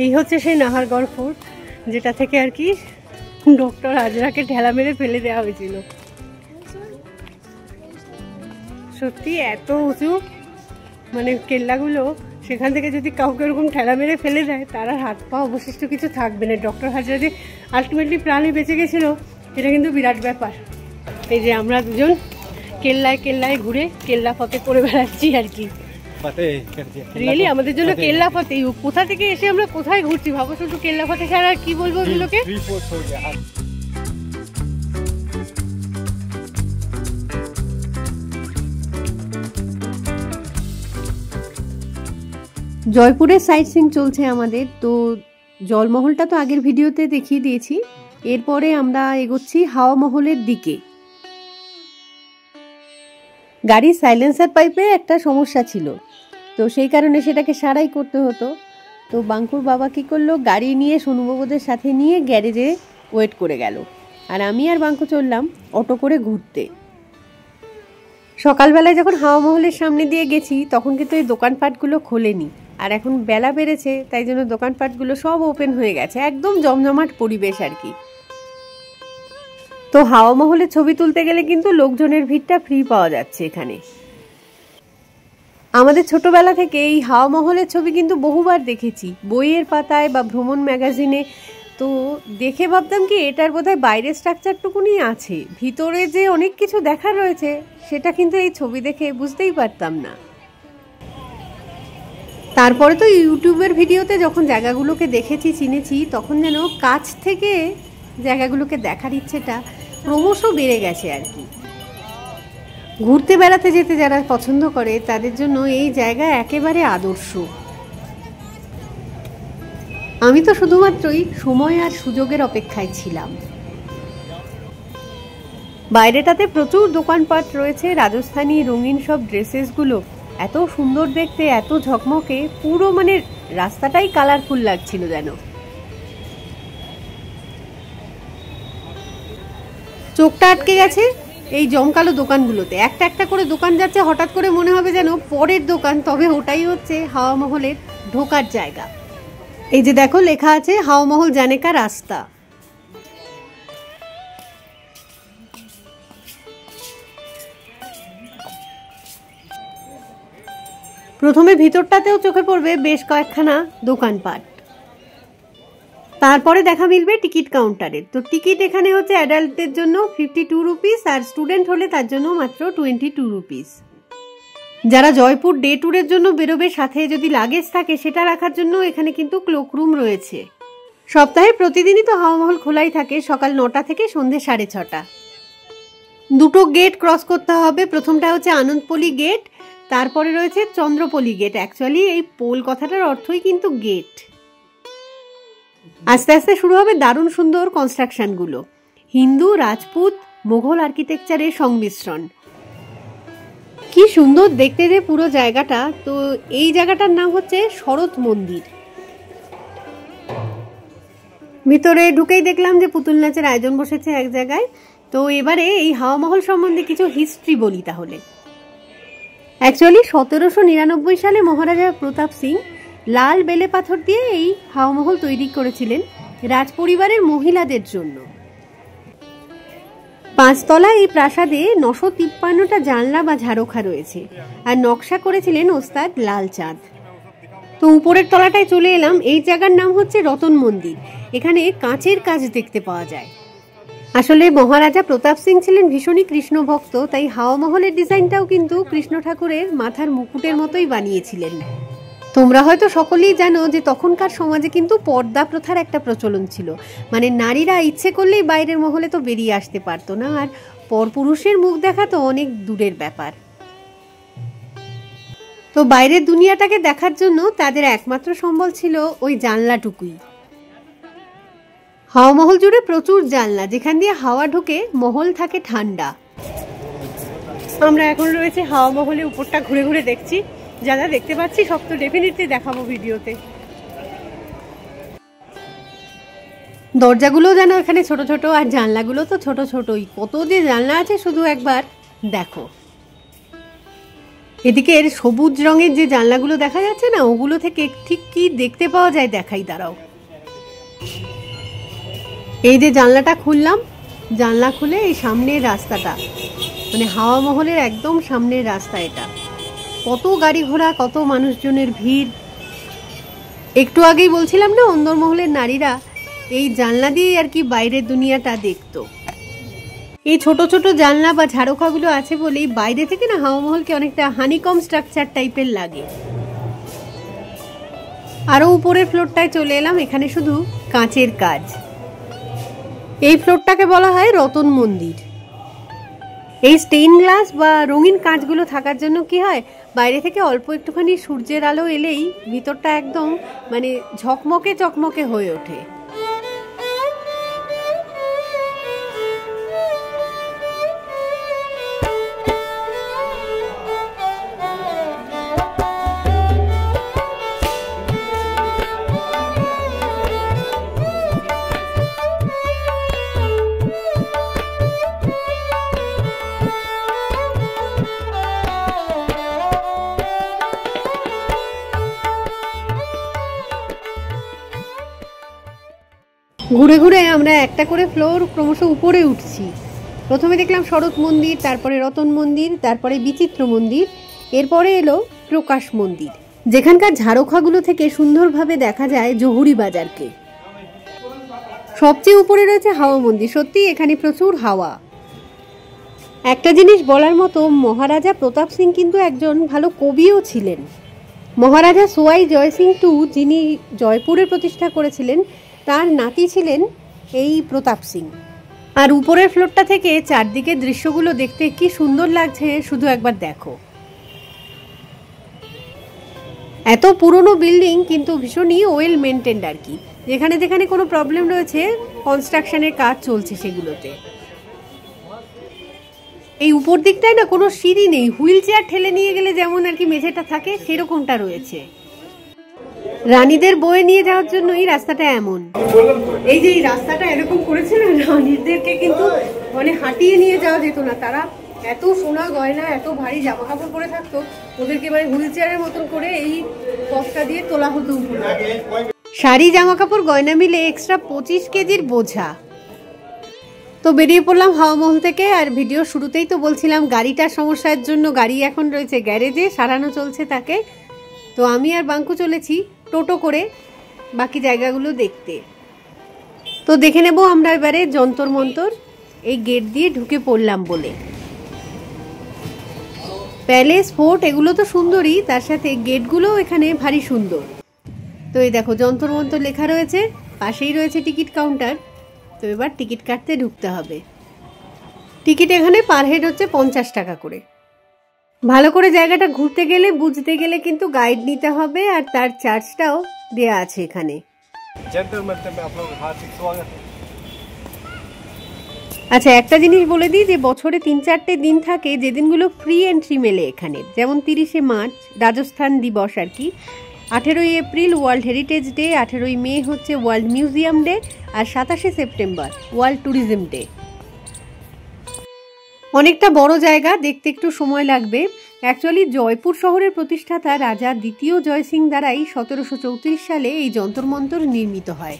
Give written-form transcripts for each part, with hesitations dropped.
এই হচ্ছে সেই নাহারগড় ফোর্ট, যেটা থেকে আর কি ডক্টর হাজরাকে ঠেলা মেরে ফেলে দেওয়া হয়েছিল। সত্যি এত উঁচু, মানে কেল্লাগুলো, সেখান থেকে যদি কাউকে ওরকম ঠেলা মেরে ফেলে দেয় তার আর হাত পা অবশিষ্ট কিছু থাকবে না। ডক্টর হাজরা যে আলটিমেটলি প্রাণে বেঁচে গেছিল, এটা কিন্তু বিরাট ব্যাপার। এই যে আমরা দুজন কেল্লায় কেল্লায় ঘুরে কেল্লা ফতে করে বেড়াচ্ছি আর কি। রিয়েলি আমাদের জন্য কেল্লা ফতে, কোথা থেকে এসে আমরা কোথায় ঘুরছি ভাবো শুধু। কেল্লা ফতে ছাড়া আর কি বলবো ওগুলোকে। জয়পুরের সাইট সিইং চলছে আমাদের। তো জলমহলটা তো আগের ভিডিওতে দেখিয়ে দিয়েছি। এরপরে আমরা এগোচ্ছি হাওয়া মহলের দিকে। গাড়ির সাইলেন্সার পাইপে একটা সমস্যা ছিল, তো সেই কারণে সেটাকে সারাই করতে হতো। তো বাঙ্কুর বাবা কি করলো, গাড়ি নিয়ে সোনুবাবুদের সাথে নিয়ে গ্যারেজে ওয়েট করে গেল, আর আমি আর বাঙ্কু চললাম অটো করে ঘুরতে। সকালবেলায় যখন হাওয়া মহলের সামনে দিয়ে গেছি তখন কিন্তু এই দোকানপাটগুলো খোলেনি, আর এখন বেলা বেড়েছে তাই জন্য দোকানপাটগুলো সব ওপেন হয়ে গেছে, একদম জমজমাট পরিবেশ আর কি। তো হাওয়া মহলে ছবি তুলতে গেলে কিন্তু লোকজনের ভিড়টা ফ্রি পাওয়া যাচ্ছে এখানে। আমাদের ছোটবেলা থেকে এই হাওয়া মহলের ছবি কিন্তু বহুবার দেখেছি, বইয়ের পাতায় বা ভ্রমণ ম্যাগাজিনে। তো দেখে ভাবতাম কি এটার বোধহয় বাইরের স্ট্রাকচারটুকুনি আছে, ভিতরে যে অনেক কিছু দেখার রয়েছে সেটা কিন্তু এই ছবি দেখে বুঝতেই পারতাম না। তারপরে তো ইউটিউবের ভিডিওতে যখন জায়গাগুলোকে দেখেছি চিনেছি, তখন যেন কাছ থেকে জায়গাগুলোকে দেখার ইচ্ছেটা ক্রমশ বেড়ে গেছে আর কি। ঘুরতে বেড়াতে যেতে যারা পছন্দ করে তাদের জন্য এই জায়গা একেবারে আদর্শ। আমি তো শুধুমাত্রই সময় আর সুযোগের অপেক্ষায় ছিলাম। বাইরেটাতে প্রচুর দোকানপাট রয়েছে, রাজস্থানী রঙিন সব ড্রেসেসগুলো এত সুন্দর দেখতে, এত ঝকমকে, পুরো মানে রাস্তাটাই কালারফুল লাগছিল যেন। চোখটা আটকে গেছে এই জমকালো দোকানগুলোতে, একটা একটা করে দোকান যাচ্ছে, হঠাৎ করে মনে হবে যেন পরের দোকান, তবে ওটাই হচ্ছে হাওয়া মহলের ঢোকার জায়গা। এই যে দেখো লেখা আছে হাওয়া মহল জানে কা রাস্তা। প্রথমে ভিতরটাতেও চোখে পড়বে বেশ কয়েকখানা দোকানপাট, তারপরে দেখা মিলবে টিকিট কাউন্টারের। তো টিকিট এখানে হচ্ছে অ্যাডাল্টদের জন্য 52 রুপিস, আর স্টুডেন্ট হলে তার জন্য মাত্র 22 রুপিস। যারা জয়পুর ডে ট্যুরের জন্য বেরোবে, সাথে যদি লাগেজ থাকে সেটা রাখার জন্য এখানে কিন্তু ক্লোকরুম রয়েছে। সপ্তাহে প্রতিদিনই তো হাওয়া মহল খোলাই থাকে, সকাল 9টা থেকে সন্ধ্যে 6:30। দুটো গেট ক্রস করতে হবে, প্রথমটা হচ্ছে আনন্দপল্লী গেট, তারপরে রয়েছে চন্দ্রপল্লী গেট। অ্যাকচুয়ালি এই পোল কথাটার অর্থই কিন্তু গেট। আস্তে আস্তে শুরু হবে দারুণ সুন্দর কনস্ট্রাকশনগুলো, হিন্দু, রাজপুত, মোঘল আর্কিটেকচারের সংমিশ্রণ। কি সুন্দর দেখতে যে পুরো জায়গাটা। তো এই জায়গাটার নাম হচ্ছে শরৎ মন্দির। ভিতরে ঢুকেই দেখলাম যে পুতুল নাচের আয়োজন বসেছে এক জায়গায়। তো এবারে এই হাওয়া মহল সম্বন্ধে কিছু হিস্ট্রি বলি তাহলে। অ্যাকচুয়ালি 1799 সালে মহারাজা প্রতাপ সিং লাল বেলে পাথর দিয়ে এই হাওয়া মহল তৈরি করেছিলেন রাজ পরিবারের মহিলাদের জন্য। 5 তলা এই প্রাসাদে 953টা জানলা বা ঝাড়খা রয়েছে, আর নকশা করেছিলেন ওস্তাদ লালচাঁদ। তো উপরের তলাটায় চলে এলাম, এই জায়গার নাম হচ্ছে রতন মন্দির। এখানে কাঁচের কাজ দেখতে পাওয়া যায়। আসলে মহারাজা প্রতাপ সিং ছিলেন ভীষণই কৃষ্ণ ভক্ত, তাই হাওয়া মহলের ডিজাইনটাও কিন্তু কৃষ্ণ ঠাকুরের মাথার মুকুটের মতোই বানিয়েছিলেন। তোমরা হয়তো সকলেই জানো যে তখনকার সমাজে কিন্তু পর্দা প্রথার একটা প্রচলন ছিল, মানে নারীরা ইচ্ছে করলেই বাইরের মহলে তো বেরিয়ে আসতে পারতো না, আর পরপুরুষের মুখ দেখা তো অনেক দূরের ব্যাপার। তো বাইরের দুনিয়াটাকে দেখার জন্য তাদের একমাত্র সম্বল ছিল ওই জানলাটুকুই। হাওয়া মহল জুড়ে প্রচুর জানলা, যেখান দিয়ে হাওয়া ঢুকে মহল থাকে ঠান্ডা। আমরা এখন রয়েছে হাওয়া মহলে, উপরটা ঘুরে ঘুরে দেখছি। যা যা দেখতে পাচ্ছি সব তো ডেফিনেটলি দেখাবো ভিডিওতে। দরজাগুলো যেন এখানে ছোট ছোট, আর জানলাগুলো তো ছোট ছোটই। কত যে জানলা আছে শুধু একবার দেখো। এদিকে এর সবুজ রঙের যে জানলাগুলো দেখা যাচ্ছে না, ওগুলো থেকে ঠিক কি দেখতে পাওয়া যায় দেখাই দাঁড়াও। এই যে জানলাটা খুললাম, জানলা খুলে এই সামনের রাস্তাটা, মানে হাওয়া মহলের একদম সামনের রাস্তা এটা। কত গাড়ি ঘোড়া, কত মানুষজনের ভিড়। একটু আগেই বলছিলাম না, অন্দরমহলের নারীরা এই জানলা দিয়েই আর কি বাইরের দুনিয়াটা দেখতো। এই ছোট ছোট জানলা বা ঝাড়খাগুলো আছে বলেই বাইরে থেকে না হাওয়া মহলকে অনেকটা হানিকম স্ট্রাকচার টাইপের লাগে। আরো উপরের ফ্লোরটায় চলে এলাম, এখানে শুধু কাঁচের কাজ। এই ফ্লোরটাকে বলা হয় রতন মন্দির। এই স্টেইন গ্লাস বা রঙিন কাঁচগুলো থাকার জন্য কি হয়, বাইরে থেকে অল্প একটুখানি সূর্যের আলো এলেই ভিতরটা একদম মানে ঝকমকে চকমকে হয়ে ওঠে। ঘুরে ঘুরে আমরা একটা করে ফ্লোর ক্রমশ উপরে উঠছি। প্রথমে দেখলাম শরৎ মন্দির, তারপরে রতন মন্দির, তারপরে বিচিত্র মন্দির, এরপরে এলো প্রকাশ মন্দির, যেখানকার ঝাড়খাগুলো থেকে সুন্দরভাবে দেখা যায় জহুরি বাজারকে। সবচেয়ে উপরে রয়েছে হাওয়া মন্দির। সত্যি এখানে প্রচুর হাওয়া। একটা জিনিস বলার মতো, মহারাজা প্রতাপ সিং কিন্তু একজন ভালো কবিও ছিলেন। মহারাজা সোয়াই জয় সিং টু, যিনি জয়পুরের প্রতিষ্ঠা করেছিলেন, তার নাতি ছিলেন এই প্রতাপ সিং। আর উপরের ফ্লোরটা থেকে চারদিকের দৃশ্যগুলো দেখতে কি সুন্দর লাগছে শুধু একবার দেখো। এত পুরনো বিল্ডিং কিন্তু ভীষণই ওয়েল মেনটেন্ড আর কি। যেখানে যেখানে কোনো প্রবলেম রয়েছে, কনস্ট্রাকশনের কাজ চলছে সেগুলোতে। এই উপর দিকটায় না কোনো সিঁড়ি নেই, হুইল চেয়ার ঠেলে নিয়ে গেলে যেমন আর কি মেঝেটা থাকে সেরকমটা রয়েছে। রানীদের বয়ে নিয়ে যাওয়ার জন্যই রাস্তাটা এমন। এই যে এই রাস্তাটা এরকম করেছে না, রানীদেরকে কিন্তু মানে হাঁটিয়ে নিয়ে যাওয়া যেত না। তারা এত সোনা গয়না, এত ভারী জামা কাপড় পরে থাকতো, ওদেরকে মানে হুইল চেয়ারের মতন করে এই পথটা দিয়ে তোলা হতো উপরে। শাড়ি, জামা কাপড়, গয়না মিলে এক্সট্রা 25 কেজির বোঝা। তো বেরিয়ে পড়লাম হাওয়া মহল থেকে। আর ভিডিও শুরুতেই তো বলছিলাম গাড়িটার সমস্যার জন্য গাড়ি এখন রয়েছে গ্যারেজে, সারানো চলছে তাকে। তো আমি আর বাঙ্কু চলেছি টোটো করে বাকি জায়গাগুলো দেখতে। তো দেখে নেব আমরা এবারে যন্তর মন্তর। এই গেট দিয়ে ঢুকে পড়লাম বলে। প্যালেস, ফোর্ট এগুলো তো সুন্দরই, তার সাথে গেটগুলো এখানে ভারী সুন্দর। তো এই দেখো যন্তর মন্তর লেখা রয়েছে, পাশেই রয়েছে টিকিট কাউন্টার। তো এবার টিকিট কাটতে ঢুকতে হবে। টিকিট এখানে পার হেড হচ্ছে 50 টাকা করে। ভালো করে জায়গাটা ঘুরতে গেলে, বুঝতে গেলে কিন্তু গাইড নিতে হবে, আর তার চার্জটাও দেয়া আছে এখানে। আচ্ছা, একটা জিনিস বলে দিই যে বছরে 3-4টে দিন থাকে যে দিনগুলো ফ্রি এন্ট্রি মেলে এখানে। যেমন 30শে মার্চ রাজস্থান দিবস আর কি, 18ই এপ্রিল ওয়ার্ল্ড হেরিটেজ ডে, 18ই মে হচ্ছে ওয়ার্ল্ড মিউজিয়াম ডে, আর 27শে সেপ্টেম্বর ওয়ার্ল্ড ট্যুরিজম ডে। অনেকটা বড় জায়গা, দেখতে একটু সময় লাগবে। অ্যাকচুয়ালি জয়পুর শহরের প্রতিষ্ঠাতা রাজা দ্বিতীয় জয় সিং দ্বারাই 1734 সালে এই যন্তর মন্তর নির্মিত হয়।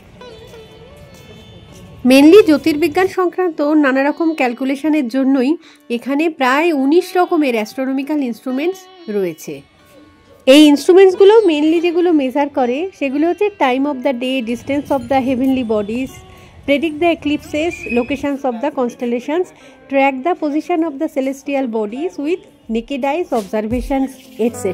মেনলি জ্যোতির্বিজ্ঞান সংক্রান্ত নানা রকম ক্যালকুলেশনের জন্যই এখানে প্রায় 19 রকমের অ্যাস্ট্রোনমিক্যাল ইনস্ট্রুমেন্টস রয়েছে। এই ইনস্ট্রুমেন্টসগুলো মেনলি যেগুলো মেজার করে সেগুলো হচ্ছে time of the day, distance of the heavenly bodies, predict the eclipses, locations of the constellations, track the position of the celestial bodies with naked eyes observations, etc.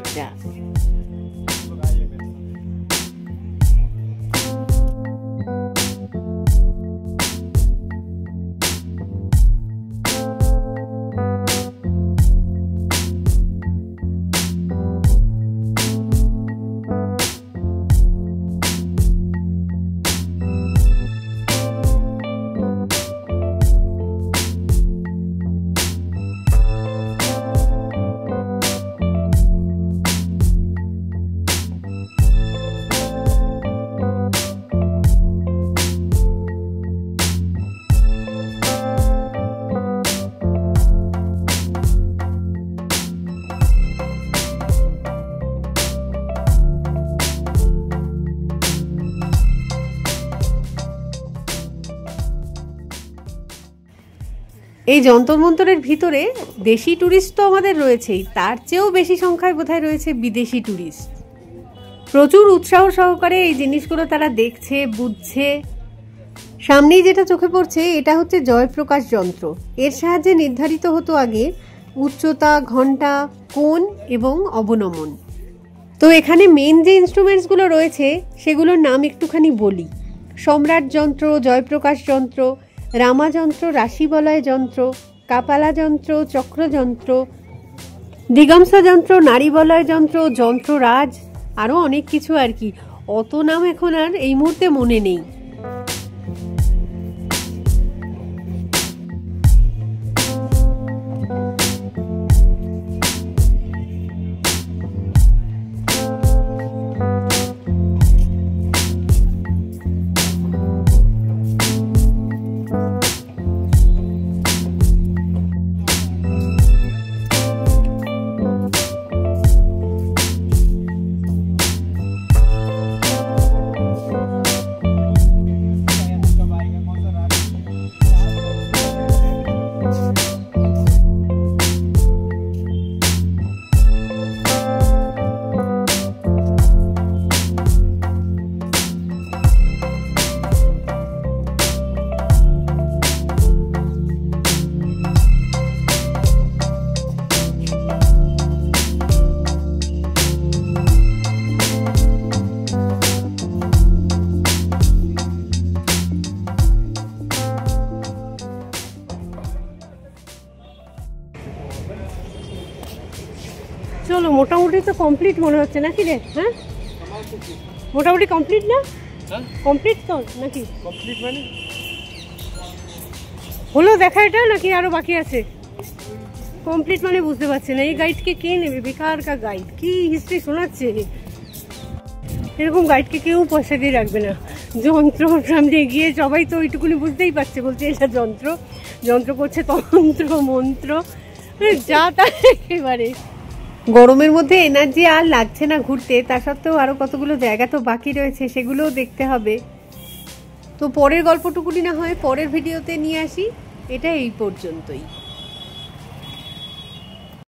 এই যন্তর মন্তরের ভিতরে দেশি ট্যুরিস্ট তো আমাদের রয়েছেই, তার চেয়েও বেশি সংখ্যায় বোধহয় রয়েছে বিদেশি ট্যুরিস্ট। প্রচুর উৎসাহ সহকারে এই জিনিসগুলো তারা দেখছে, বুঝছে। সামনেই যেটা চোখে পড়ছে এটা হচ্ছে জয়প্রকাশ যন্ত্র। এর সাহায্যে নির্ধারিত হতো আগে উচ্চতা, ঘণ্টা, কোণ এবং অবনমন। তো এখানে মেন যে ইনস্ট্রুমেন্টসগুলো রয়েছে সেগুলোর নাম একটুখানি বলি। সম্রাট যন্ত্র, জয়প্রকাশ যন্ত্র, রামা যন্ত্র, রাশিবলয় যন্ত্র, কাপালা যন্ত্র, চক্রযন্ত্র, দিগম্স যন্ত্র, নারীবলয় যন্ত্র, যন্ত্ররাজ, আরও অনেক কিছু আর কি। অত নাম এখন আর এই মুহূর্তে মনে নেই। চলো, মোটামুটি তো কমপ্লিট মনে হচ্ছে নাকি রে? হ্যাঁ, মোটামুটি কমপ্লিট না? কমপ্লিট তো নাকি? কমপ্লিট মানে হলো দেখা এটা, নাকি আরো বাকি আছে? কমপ্লিট মানে বুঝতে পারছি না। এই গাইডকে কে নেবে? বেকার কা গাইড, কি হিস্ট্রি শোনাচ্ছে। এরকম গাইডকে কেউ পয়সা দিয়ে রাখবে না। যন্ত্র সামনে গিয়ে সবাই তো ওইটুকুনি বুঝতেই পারছে, বলছে এটা যন্ত্র, যন্ত্র করছে তন্ত্র মন্ত্র, যা তা একেবারে। গরমের মধ্যে এনার্জি আর লাগছে না ঘুরতে, তা সত্ত্বেও আরও কতগুলো জায়গা তো বাকি রয়েছে, সেগুলোও দেখতে হবে। তো পরের গল্পটুকুনি না হয় পরের ভিডিওতে নিয়ে আসি। এটা এই পর্যন্তই।